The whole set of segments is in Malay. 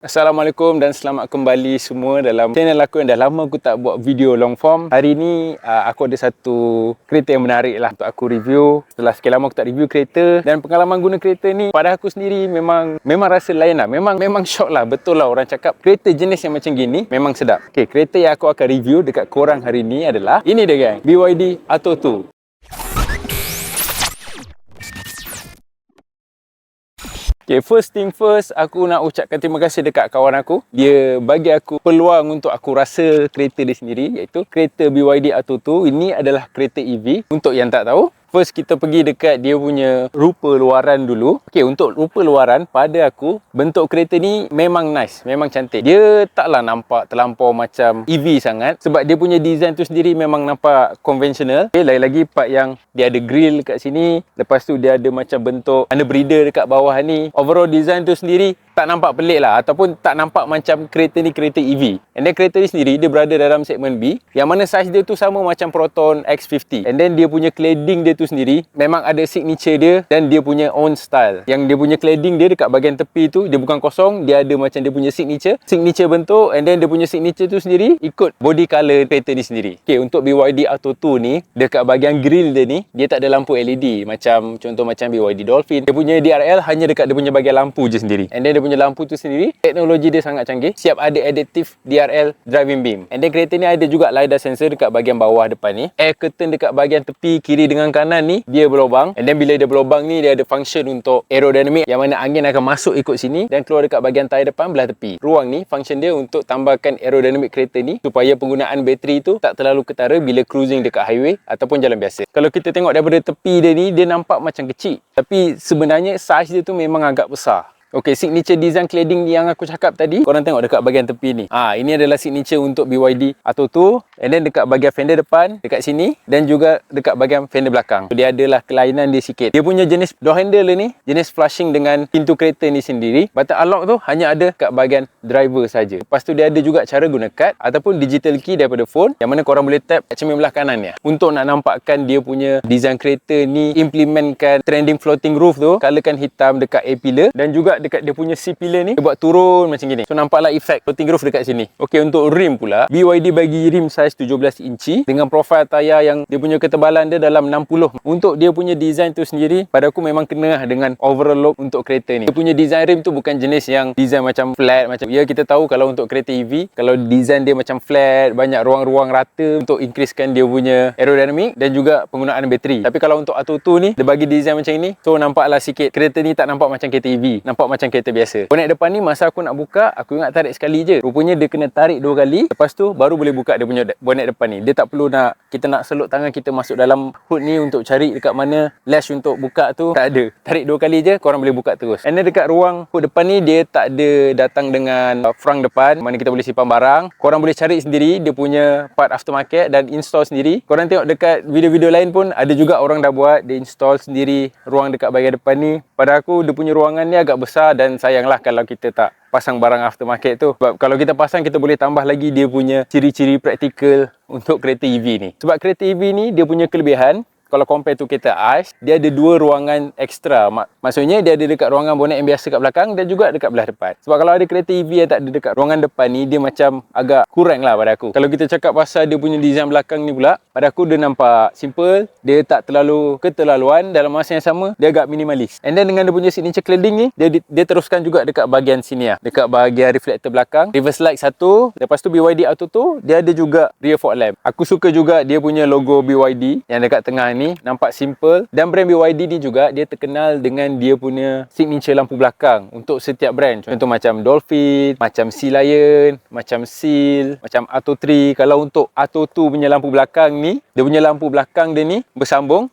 Assalamualaikum dan selamat kembali semua dalam channel aku yang dah lama aku tak buat video long form. Hari ni aku ada satu kereta yang menarik lah untuk aku review. Setelah sekian lama aku tak review kereta, dan pengalaman guna kereta ni pada aku sendiri memang rasa lain lah. Memang shock lah. Betul lah orang cakap kereta jenis yang macam gini memang sedap. Okay, kereta yang aku akan review dekat korang hari ni adalah ini dia gang, BYD Atto 2. Okay, first thing first, aku nak ucapkan terima kasih dekat kawan aku. Dia bagi aku peluang untuk aku rasa kereta dia sendiri, iaitu kereta BYD Atto 2. Ini adalah kereta EV. Untuk yang tak tahu, first kita pergi dekat dia punya rupa luaran dulu. Okay, untuk rupa luaran, pada aku bentuk kereta ni memang nice, memang cantik. Dia taklah nampak terlampau macam EV sangat, sebab dia punya design tu sendiri memang nampak konvensional. Okay, lagi-lagi part yang dia ada grill kat sini, lepas tu dia ada macam bentuk underbreeder dekat bawah ni. Overall design tu sendiri tak nampak pelik lah, ataupun tak nampak macam kereta ni kereta EV. And then kereta ni sendiri dia berada dalam segmen B, yang mana saiz dia tu sama macam Proton X50. And then dia punya cladding dia tu sendiri memang ada signature dia dan dia punya own style. Yang dia punya cladding dia dekat bahagian tepi tu dia bukan kosong, dia ada macam dia punya signature bentuk. And then dia punya signature tu sendiri ikut body color kereta ni sendiri. Okay, untuk BYD Atto 2 ni, dekat bahagian grill dia ni dia tak ada lampu LED macam contoh macam BYD Dolphin. Dia punya DRL hanya dekat dia punya bahagian lampu je sendiri. And then dia punya lampu tu sendiri teknologi dia sangat canggih, siap ada adaptive DRL driving beam. And then kereta ni ada juga LiDAR sensor dekat bahagian bawah depan ni. Air curtain dekat bahagian tepi kiri dengan kanan ni dia berlubang. And then bila dia berlubang ni dia ada function untuk aerodynamic, yang mana angin akan masuk ikut sini dan keluar dekat bahagian tayar depan belah tepi. Ruang ni function dia untuk tambahkan aerodynamic kereta ni supaya penggunaan bateri tu tak terlalu ketara bila cruising dekat highway ataupun jalan biasa. Kalau kita tengok daripada tepi dia ni, dia nampak macam kecil, tapi sebenarnya saiz dia tu memang agak besar. Okay, signature design cladding yang aku cakap tadi, korang tengok dekat bahagian tepi ni. Ini adalah signature untuk BYD Atto 2. And then dekat bahagian fender depan, dekat sini, dan juga dekat bahagian fender belakang. Dia adalah kelainan dia sikit. Dia punya jenis door handle ni, jenis flushing dengan pintu kereta ni sendiri. Button unlock tu hanya ada kat bahagian driver saja. Lepas tu dia ada juga cara guna card ataupun digital key daripada phone, yang mana korang boleh tap kat cermin belah kanan ni. Untuk nak nampakkan dia punya design kereta ni implementkan trending floating roof tu, colorkan hitam dekat A-pillar, dan juga dekat dia punya C-pillar ni dia buat turun macam gini. So nampaklah efek floating roof dekat sini. Okay, untuk rim pula, BYD bagi rim saiz 17 inci dengan profil tayar yang dia punya ketebalan dia dalam 60. Untuk dia punya design tu sendiri, pada aku memang kena dengan overall look untuk kereta ni. Dia punya design rim tu bukan jenis yang design macam flat macam, ya kita tahu kalau untuk kereta EV, kalau design dia macam flat, banyak ruang-ruang rata untuk increasekan dia punya aerodynamic dan juga penggunaan bateri. Tapi kalau untuk Atto 2 ni, dia bagi design macam ini, so nampaklah sikit kereta ni tak nampak macam kereta EV, nampak macam kereta biasa. Bonet depan ni masa aku nak buka, aku ingat tarik sekali je. Rupanya dia kena tarik 2 kali, lepas tu baru boleh buka dia punya bonet depan ni. Dia tak perlu kita nak seluk tangan kita masuk dalam hood ni untuk cari dekat mana latch untuk buka tu. Tak ada. Tarik 2 kali je, korang boleh buka terus. And then dekat ruang hood depan ni, dia tak ada datang dengan front depan mana kita boleh simpan barang. Korang boleh cari sendiri dia punya part aftermarket dan install sendiri. Korang tengok dekat video-video lain pun ada juga orang dah buat, dia install sendiri ruang dekat bahagian depan ni. Pada aku dia punya ruangan ni agak besar, dan sayanglah kalau kita tak pasang barang aftermarket tu. Sebab kalau kita pasang, kita boleh tambah lagi dia punya ciri-ciri praktikal untuk kereta EV ni. Sebab kereta EV ni dia punya kelebihan, kalau compare tu kereta ICE, dia ada 2 ruangan ekstra. Maksudnya dia ada dekat ruangan bonet yang biasa kat belakang dan juga dekat belah depan. Sebab kalau ada kereta EV yang tak ada dekat ruangan depan ni, dia macam agak kurang lah pada aku. Kalau kita cakap pasal dia punya design belakang ni pula, pada aku dia nampak simple, dia tak terlalu keterlaluan, dalam masa yang sama dia agak minimalis. And then dengan dia punya signature cladding ni, dia teruskan juga dekat bahagian sini lah, dekat bahagian reflektor belakang. Reverse light satu, lepas tu BYD Atto 2 dia ada juga rear fog lamp. Aku suka juga dia punya logo BYD yang dekat tengah ni, nampak simple. Dan brand BYD ni juga dia terkenal dengan dia punya signature lampu belakang untuk setiap brand. Contoh macam Dolphin, macam Sea Lion, macam Seal, macam Atto 3. Kalau untuk Atto 2 punya lampu belakang ni, dia punya lampu belakang dia ni bersambung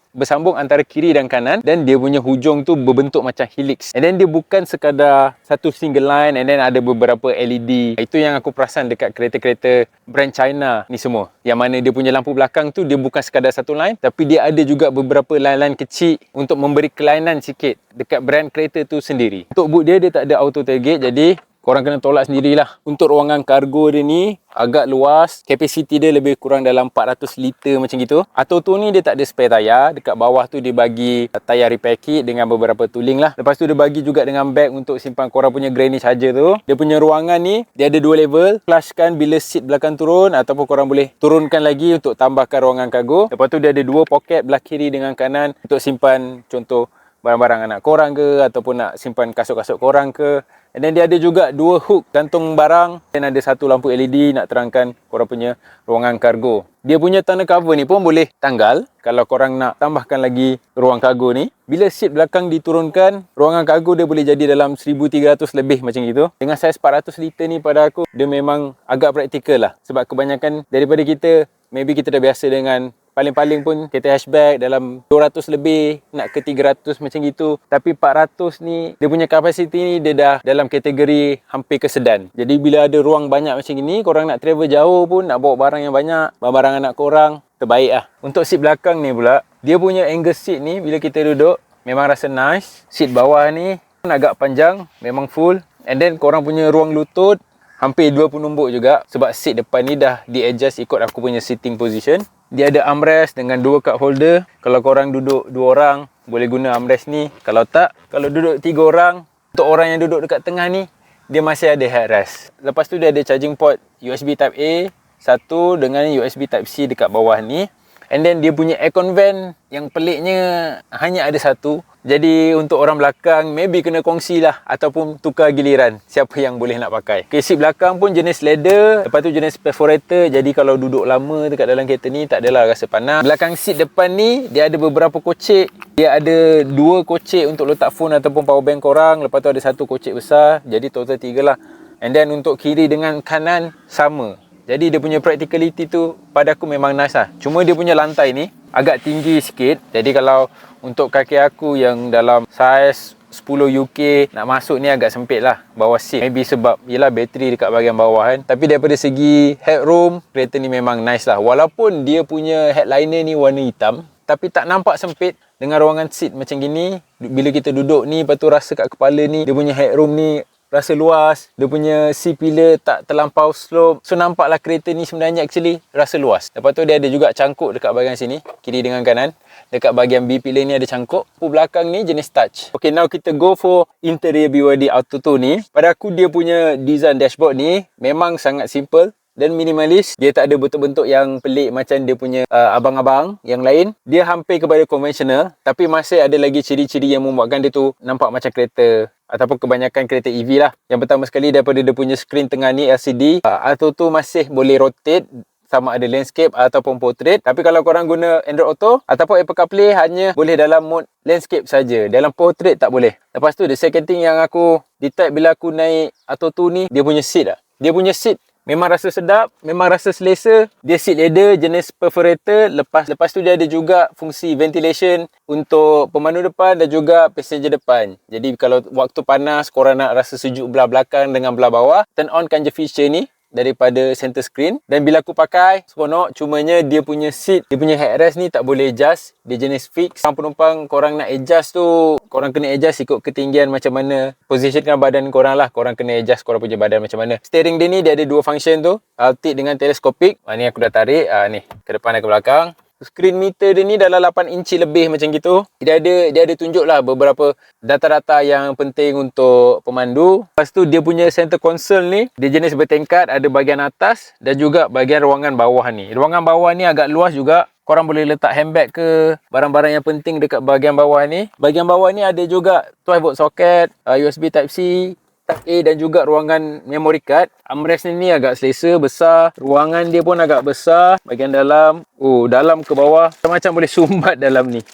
antara kiri dan kanan, dan dia punya hujung tu berbentuk macam helix. And then dia bukan sekadar satu single line and then ada beberapa LED. Itu yang aku perasan dekat kereta-kereta brand China ni semua, yang mana dia punya lampu belakang tu dia bukan sekadar satu line, tapi dia ada juga beberapa line-line kecil untuk memberi kelainan sikit dekat brand kereta tu sendiri. Untuk boot dia tak ada auto tailgate, jadi korang kena tolak sendirilah. Untuk ruangan kargo dia ni agak luas, kapasiti dia lebih kurang dalam 400 liter macam gitu. Atoto ni dia tak ada spare tayar. Dekat bawah tu dia bagi tayar repair kit dengan beberapa tooling lah. Lepas tu dia bagi juga dengan bag untuk simpan korang punya granny charger tu. Dia punya ruangan ni dia ada 2 level. Flushkan bila seat belakang turun, ataupun korang boleh turunkan lagi untuk tambahkan ruangan kargo. Lepas tu dia ada 2 poket belah kiri dengan kanan untuk simpan contoh barang-barang anak korang ke, ataupun nak simpan kasut-kasut korang ke. And then dia ada juga 2 hook gantung barang, dan ada 1 lampu LED nak terangkan korang punya ruangan kargo. Dia punya tonneau cover ni pun boleh tanggal kalau korang nak tambahkan lagi ruang kargo ni. Bila seat belakang diturunkan, ruangan kargo dia boleh jadi dalam 1300 lebih macam gitu. Dengan saiz 400 liter ni pada aku dia memang agak praktikal lah. Sebab kebanyakan daripada kita, maybe kita dah biasa dengan paling-paling pun kereta hatchback dalam 200 lebih nak ke 300 macam gitu. Tapi 400 ni dia punya kapasiti ni dia dah dalam kategori hampir ke sedan. Jadi bila ada ruang banyak macam ni, korang nak travel jauh pun, nak bawa barang yang banyak, barang anak korang, terbaik lah. Untuk seat belakang ni pula, dia punya angle seat ni bila kita duduk memang rasa nice. Seat bawah ni agak panjang, memang full. And then korang punya ruang lutut hampir 2 penumbuk juga, sebab seat depan ni dah di-adjust ikut aku punya sitting position. Dia ada armrest dengan 2 cup holder. Kalau korang duduk 2 orang, boleh guna armrest ni. Kalau tak, kalau duduk 3 orang, untuk orang yang duduk dekat tengah ni, dia masih ada headrest. Lepas tu dia ada charging port USB Type A, satu dengan USB Type C dekat bawah ni. And then dia punya aircon vent yang peliknya hanya ada 1. Jadi untuk orang belakang maybe kena kongsi lah, ataupun tukar giliran siapa yang boleh nak pakai. Okay, seat belakang pun jenis leather, lepas tu jenis perforator. Jadi kalau duduk lama dekat dalam kereta ni tak adalah rasa panas. Belakang seat depan ni dia ada beberapa kocek. Dia ada 2 kocek untuk letak phone ataupun power bank korang. Lepas tu ada 1 kocek besar. Jadi total 3 lah. And then untuk kiri dengan kanan sama. Jadi dia punya practicality tu pada aku memang nice lah. Cuma dia punya lantai ni agak tinggi sikit. Jadi kalau untuk kaki aku yang dalam saiz 10 UK nak masuk ni agak sempit lah bawah seat. Maybe sebab yelah bateri dekat bahagian bawah kan. Tapi daripada segi headroom, kereta ni memang nice lah. Walaupun dia punya headliner ni warna hitam, tapi tak nampak sempit dengan ruangan seat macam gini. Bila kita duduk ni, lepas tu rasa kat kepala ni, dia punya headroom ni rasa luas. Dia punya C-pillar tak terlampau slope. So nampaklah kereta ni sebenarnya actually rasa luas. Lepas tu dia ada juga cangkuk dekat bahagian sini, kiri dengan kanan. Dekat bahagian B-pillar ni ada cangkuk. Belakang ni jenis touch. Okay, now kita go for interior BYD Atoto ni. Pada aku dia punya design dashboard ni memang sangat simple dan minimalis. Dia tak ada bentuk-bentuk yang pelik macam dia punya abang-abang yang lain. Dia hampir kepada konvensional, tapi masih ada lagi ciri-ciri yang membuatkan dia tu nampak macam kereta, ataupun kebanyakan kereta EV lah. Yang pertama sekali, daripada dia punya skrin tengah ni LCD, Atoto masih boleh rotate, sama ada landscape ataupun portrait. Tapi kalau korang guna Android Auto ataupun Apple CarPlay, hanya boleh dalam mode landscape saja. Dalam portrait tak boleh. Lepas tu the second thing yang aku detect bila aku naik Atoto ni, dia punya seat lah. Dia punya seat memang rasa sedap, memang rasa selesa. Dia seat leather jenis perforator. Lepas tu dia ada juga fungsi ventilation untuk pemandu depan dan juga passenger depan. Jadi kalau waktu panas korang nak rasa sejuk belah belakang dengan belah bawah, turn on kan je feature ni daripada center screen. Dan bila aku pakai, seronok. Cumanya dia punya seat, dia punya headrest ni tak boleh adjust. Dia jenis fix. Penumpang korang nak adjust tu, korang kena adjust ikut ketinggian macam mana, positionkan badan korang lah. Korang kena adjust korang punya badan macam mana. Steering dia ni dia ada 2 function tu, tilt dengan teleskopik. Ni aku dah tarik ni ke depan dan ke belakang. Screen meter dia ni dalam 8 inci lebih macam gitu. Dia ada tunjuk lah beberapa data-data yang penting untuk pemandu. Lepas tu dia punya center console ni, dia jenis bertingkat, ada bahagian atas dan juga bahagian ruangan bawah ni. Ruangan bawah ni agak luas juga. Korang boleh letak handbag ke, barang-barang yang penting dekat bahagian bawah ni. Bahagian bawah ni ada juga 12 volt socket, USB Type C, Type A dan juga ruangan memory card. Armrest ni agak selesa, besar. Ruangan dia pun agak besar. Bahagian dalam, dalam ke bawah, macam boleh sumbat dalam ni.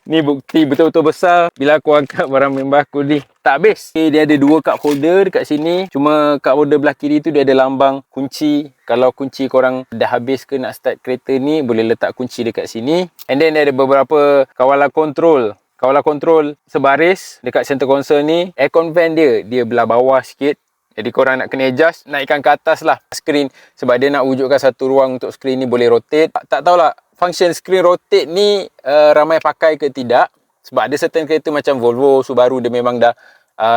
Ni bukti betul-betul besar bila aku angkat barang member aku ni. Tak habis. Okay, dia ada 2 cup holder dekat sini. Cuma cup holder belah kiri tu dia ada lambang kunci. Kalau kunci korang dah habis ke nak start kereta ni, boleh letak kunci dekat sini. And then dia ada beberapa kawalan kontrol. Kawalan kontrol sebaris dekat center console ni. Aircon vent dia belah bawah sikit. Jadi korang nak kena adjust, naikkan ke atas lah skrin. Sebab dia nak wujudkan satu ruang untuk skrin ni boleh rotate. Tak tahulah function screen rotate ni ramai pakai ke tidak. Sebab ada certain kereta macam Volvo, Subaru, dia memang dah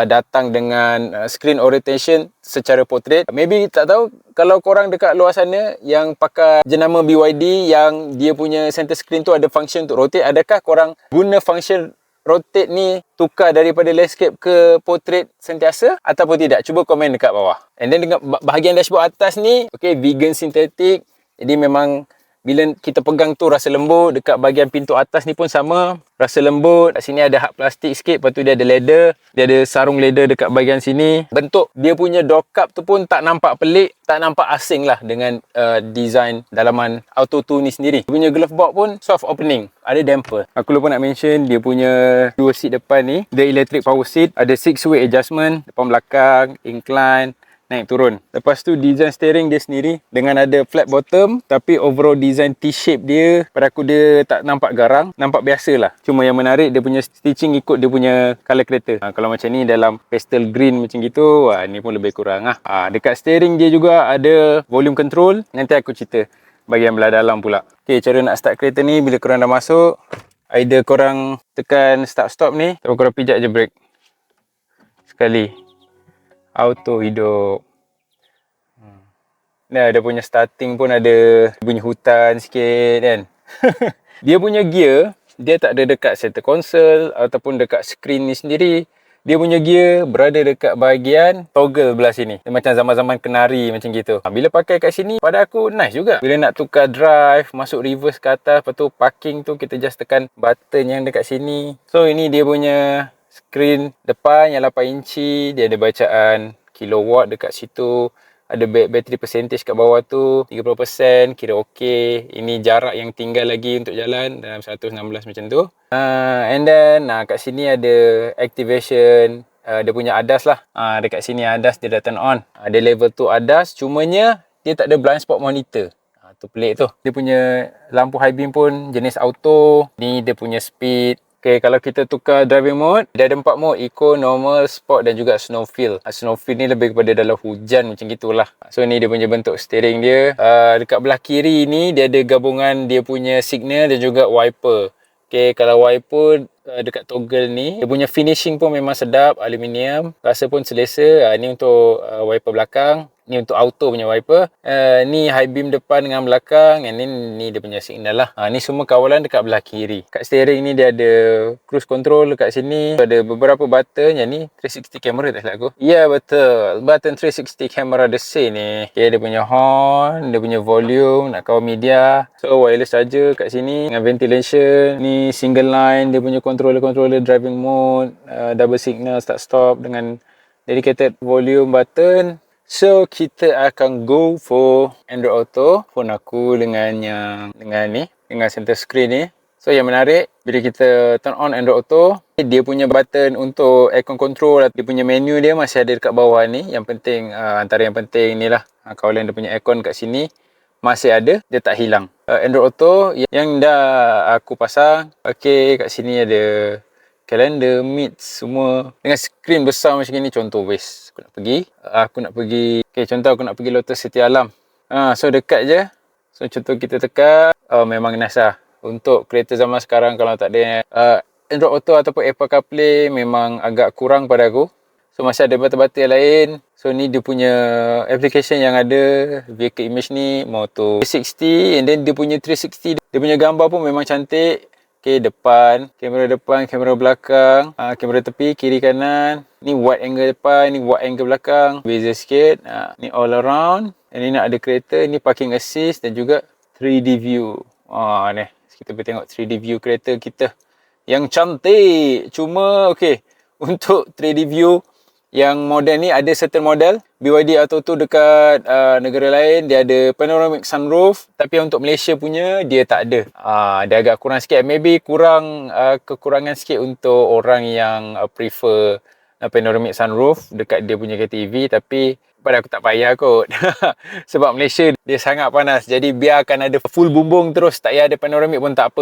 datang dengan screen orientation secara portrait. Maybe tak tahu kalau korang dekat luar sana yang pakai jenama BYD yang dia punya center screen tu ada function untuk rotate, adakah korang guna function rotate ni tukar daripada landscape ke portrait sentiasa ataupun tidak? Cuba komen dekat bawah. And then dengan bahagian dashboard atas ni, okay, vegan synthetic. Jadi memang bila kita pegang tu rasa lembut. Dekat bahagian pintu atas ni pun sama, rasa lembut. Kat sini ada hard plastik sikit, lepas tu dia ada leather. Dia ada sarung leather dekat bahagian sini. Bentuk dia punya door cup tu pun tak nampak pelik, tak nampak asing lah dengan design dalaman Auto 2 ni sendiri. Dia punya glove box pun soft opening, ada damper. Aku lupa nak mention dia punya dua seat depan ni, the electric power seat, ada 6-way adjustment, depan belakang, incline, naik turun. Lepas tu design steering dia sendiri dengan ada flat bottom, tapi overall design T-shape dia pada aku dia tak nampak garang, nampak biasa lah. Cuma yang menarik dia punya stitching ikut dia punya colour kereta. Kalau macam ni dalam pastel green macam gitu, ni pun lebih kurang lah. Dekat steering dia juga ada volume control, nanti aku cerita bahagian belah dalam pula. Okay, cara nak start kereta ni bila korang dah masuk, either korang tekan start stop ni atau korang pijak je brake sekali, auto hidup. Nah, dia punya starting pun ada bunyi hutan sikit kan. Dia punya gear, dia tak ada dekat center console ataupun dekat screen ni sendiri. Dia punya gear berada dekat bahagian toggle belah sini. Dia macam zaman-zaman kenari macam gitu. Bila pakai kat sini, pada aku nice juga. Bila nak tukar drive, masuk reverse ke atas, lepas tu parking tu kita just tekan button yang dekat sini. So ini dia punya screen depan yang 8 inci. Dia ada bacaan kilowatt dekat situ. Ada battery percentage kat bawah tu 30%, kira okey. Ini jarak yang tinggal lagi untuk jalan dalam 116 macam tu. And then kat sini ada activation, dia punya ADAS lah. Dekat sini ADAS dia dah turn on. Ada level 2 ADAS, cumanya dia tak ada blind spot monitor. Tu pelik tu. Dia punya lampu high beam pun jenis auto. Ni dia punya speed. Okay, kalau kita tukar driving mode, dia ada 4 mode, eco, normal, sport dan juga snowfield. Snowfield ni lebih kepada dalam hujan macam gitulah. So ni dia punya bentuk steering dia. Dekat belah kiri ni dia ada gabungan dia punya signal dan juga wiper. Okay, kalau wiper dekat toggle ni, dia punya finishing pun memang sedap, aluminium. Rasa pun selesa. Ni untuk wiper belakang. Ni untuk auto punya wiper. Ni high beam depan dengan belakang. And ni dia punya signal lah. Ni semua kawalan dekat belah kiri. Kat steering ni dia ada cruise control dekat sini. Ada beberapa button. Yang ni 360 camera tak silap aku. Ya, betul. Button 360 camera DC ni. Okay, dia punya horn, dia punya volume, nak kawal media. So wireless charger kat sini dengan ventilation. Ni single line, dia punya controller driving mode, double signal start stop dengan dedicated volume button. So kita akan go for Android Auto. Phone aku dengan center screen ni. So yang menarik, bila kita turn on Android Auto, dia punya button untuk aircon control, dia punya menu dia masih ada dekat bawah ni. Yang penting, antara yang penting ni lah, kawalan dia punya aircon kat sini masih ada, dia tak hilang. Android Auto yang dah aku pasang, okay, kat sini ada kalender, meet semua dengan skrin besar macam ni. Contoh base aku nak pergi okay, contoh aku nak pergi Lotus City Alam. So dekat je. So contoh kita tekan, memang nice lah. Untuk kereta zaman sekarang kalau tak ada Android Auto ataupun Apple CarPlay memang agak kurang pada aku. So masih ada button-button lain. So ni dia punya application yang ada, vehicle image ni, Moto 360, and then dia punya 360, dia punya gambar pun memang cantik. Okay, depan, kamera belakang, kamera tepi, kiri kanan. Ni wide angle depan, ni wide angle belakang. Beza sikit. Ni all around. Ni nak ada kereta, ni parking assist dan juga 3D view. Ni, kita boleh tengok 3D view kereta kita yang cantik. Cuma, okay, untuk 3D view yang model ni ada certain model BYD Auto 2 dekat negara lain dia ada panoramic sunroof, tapi untuk Malaysia punya dia tak ada. Dia agak kurang sikit, maybe kekurangan sikit untuk orang yang prefer panoramic sunroof dekat dia punya kereta EV, tapi pada aku tak payah kot. Sebab Malaysia dia sangat panas, jadi biarkan ada full bumbung terus, tak payah ada panoramic pun tak apa.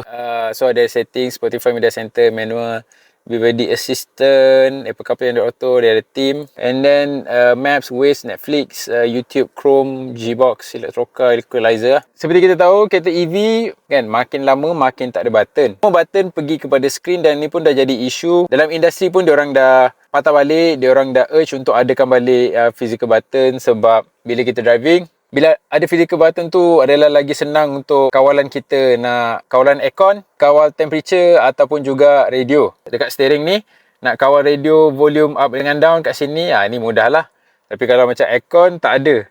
So ada setting Spotify Media Center manual, BYD Assistant, Apple CarPlay, Android Auto, dia ada theme. And then Maps, Waze, Netflix, YouTube, Chrome, Gbox, Electrocar, Equalizer. Seperti kita tahu, kereta EV kan makin lama makin tak ada button. Semua button pergi kepada screen dan ni pun dah jadi isu. Dalam industri pun diorang dah patah balik, diorang dah urge untuk adakan balik physical button sebab bila kita driving, bila ada physical button tu adalah lagi senang untuk kawalan kita nak kawalan aircon, kawal temperature ataupun juga radio. Dekat steering ni, nak kawal radio volume up dengan down kat sini, ni mudah lah. Tapi kalau macam aircon, tak ada.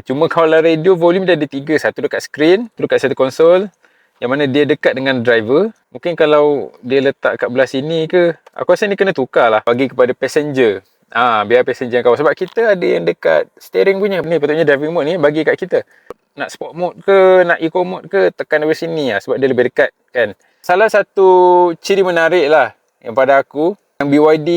Cuma kawalan radio volume dia ada 3. Satu dekat screen, satu dekat center console, yang mana dia dekat dengan driver. Mungkin kalau dia letak kat belah sini ke, aku rasa ni kena tukar lah bagi kepada passenger. Biar passenger kawal. Sebab kita ada yang dekat steering punya. Ni patutnya driving mode ni bagi kat kita. Nak sport mode ke, nak eco mode ke, tekan dari sini lah. Sebab dia lebih dekat kan. Salah satu ciri menarik lah yang pada aku, yang BYD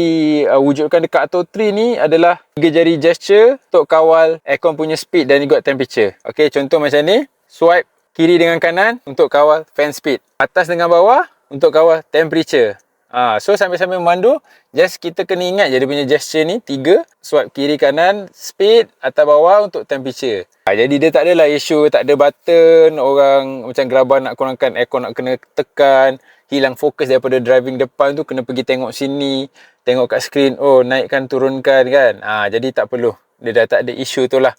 wujudkan dekat Atto 3 ni adalah 3 jari gesture untuk kawal aircon punya speed dan juga temperature. Okay, contoh macam ni. Swipe kiri dengan kanan untuk kawal fan speed. Atas dengan bawah untuk kawal temperature. So sambil-sambil memandu, just kita kena ingat je dia punya gesture ni 3, swipe kiri kanan, speed, atas bawah untuk temperature. Jadi dia tak adalah isu, tak ada button, orang macam Grabbar nak kurangkan aircon nak kena tekan, hilang fokus daripada driving depan tu, kena pergi tengok sini, tengok kat screen, oh naikkan turunkan kan. Jadi tak perlu, dia dah tak ada isu tu lah.